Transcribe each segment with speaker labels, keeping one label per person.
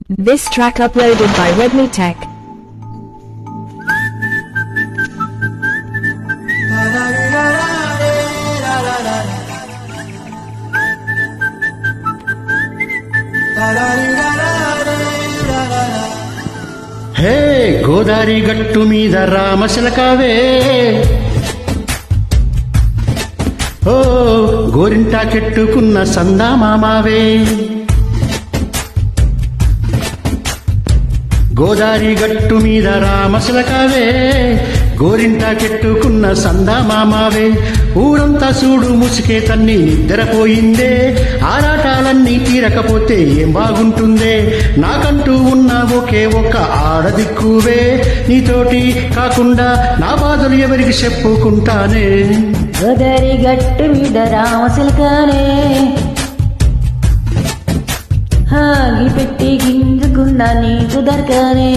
Speaker 1: This track uploaded by Redmi Tech.
Speaker 2: హే గోదారి గట్టు మీద రామశిలకావే, ఓ గోరింటా కెట్టుకున్న సందామామావే. గోదారి గట్టు మీద రామశిలకావే, గోరింటా కెట్టుకున్న సందామామావే. ఊరంతా చూడు ముసికే తన్ని నిద్రపోయిందే, ఆరాటాలన్నీ తీరకపోతే ఏం బాగుంటుందే. నాకంటూ ఉన్న ఒకే ఒక్క ఆడదిక్కువే, నీతోటి కాకుండా నా బాధలు ఎవరికి చెప్పుకుంటానే.
Speaker 3: గోదారి గట్టు మీద రామశిలకానే, హాగి పెట్టి గింజుకున్న నీకు దొరకనే.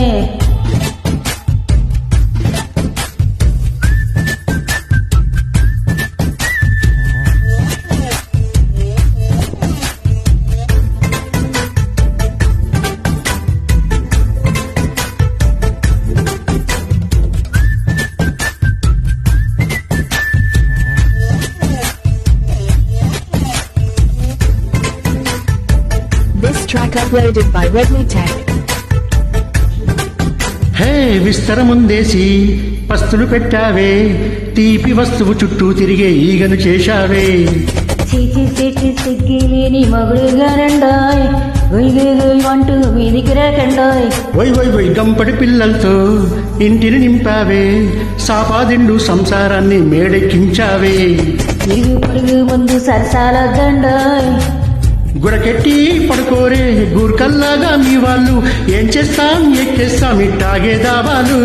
Speaker 1: This track uploaded by Redmi Tech.
Speaker 2: హే విస్తరముందేసి పస్తులు పెట్టావే, తీపి వస్తువు చుట్టూ తిరిగే ఈగను చేశావే.
Speaker 3: చీచి చీచి సిగ్గిలేని మగుడు గారండాయ్, అంటూ మీదికి రాకండాయ్.
Speaker 2: వై గంపడి పిల్లలతో ఇంటిని నింపావే, సాపాదిండు సంసారాన్ని మేడెక్కించావే.
Speaker 3: ఇరుగు పొడుగు ముందు సరసాల దండాయ్,
Speaker 2: గుడకెట్టి పడుకోరే గూర్కల్లాగా మీ వాళ్ళు. ఏం చేస్తాం ఎక్కేస్తాం ఇట్టాగే దాబాలు.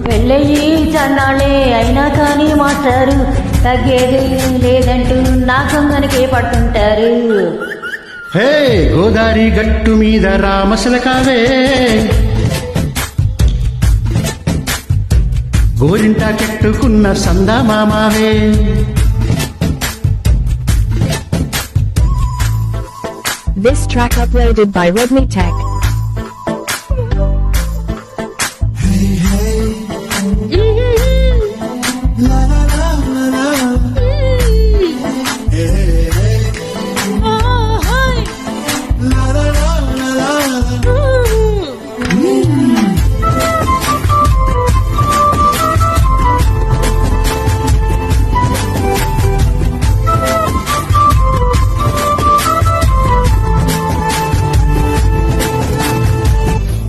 Speaker 3: పెళ్ళయి చన్నాళ్ళే అయినా కానీ మాస్టారు, తగ్గేది లేదంటూ నా కొంగనికే పడుతుంటారు.
Speaker 2: హే గోదారి గట్టు మీద రామశిలకావే, గోరింటా కెట్టుకున్న సందామామావే.
Speaker 1: This track uploaded by Redmi Tech.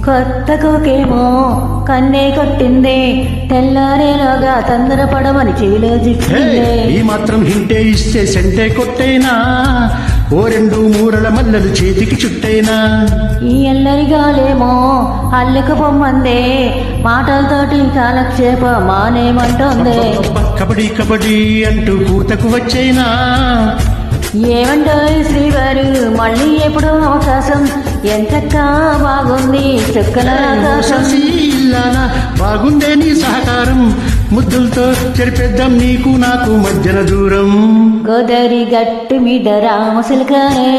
Speaker 3: కొత్త కోకేమో కన్నే కొట్టిందే, తెల్లారేలోగా తొందరపడమని చెవిలో
Speaker 2: హే
Speaker 3: జిక్కిందే.
Speaker 2: ఈ మాత్రం హింటే ఇస్తే సెంటే కొట్టైనా, ఓ రెండు మూరల మల్లెలు చేతికి చుట్టైనా.
Speaker 3: ఈ ఎల్లరిగాలేమో అల్లుకు పొమ్మందే, మాటలతోటి కాలక్షేప మానేమంటోందే.
Speaker 2: కబడ్డీ కబడ్డీ అంటూ కూతకు వచ్చైనా.
Speaker 3: ఏమంటాయి శ్రీవారు మళ్ళీ ఎప్పుడు అవకాశం, ఎంతక్క బాగుంది చుక్కల ఆకాశం.
Speaker 2: ఇల్లాలా బాగుందే నీ సహకారం, ముద్దులతో చెరిపేద్దాం నీకు నాకు మధ్యన దూరం.
Speaker 3: గోదారి గట్టు మీద రామశిలకానే,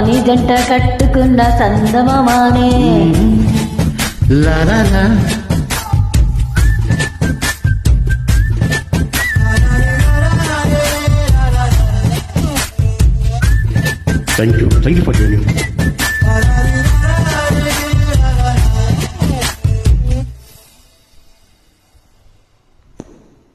Speaker 3: నీ జంట కట్టుకున్న సందమామానే.
Speaker 2: లాలా Thank you for joining.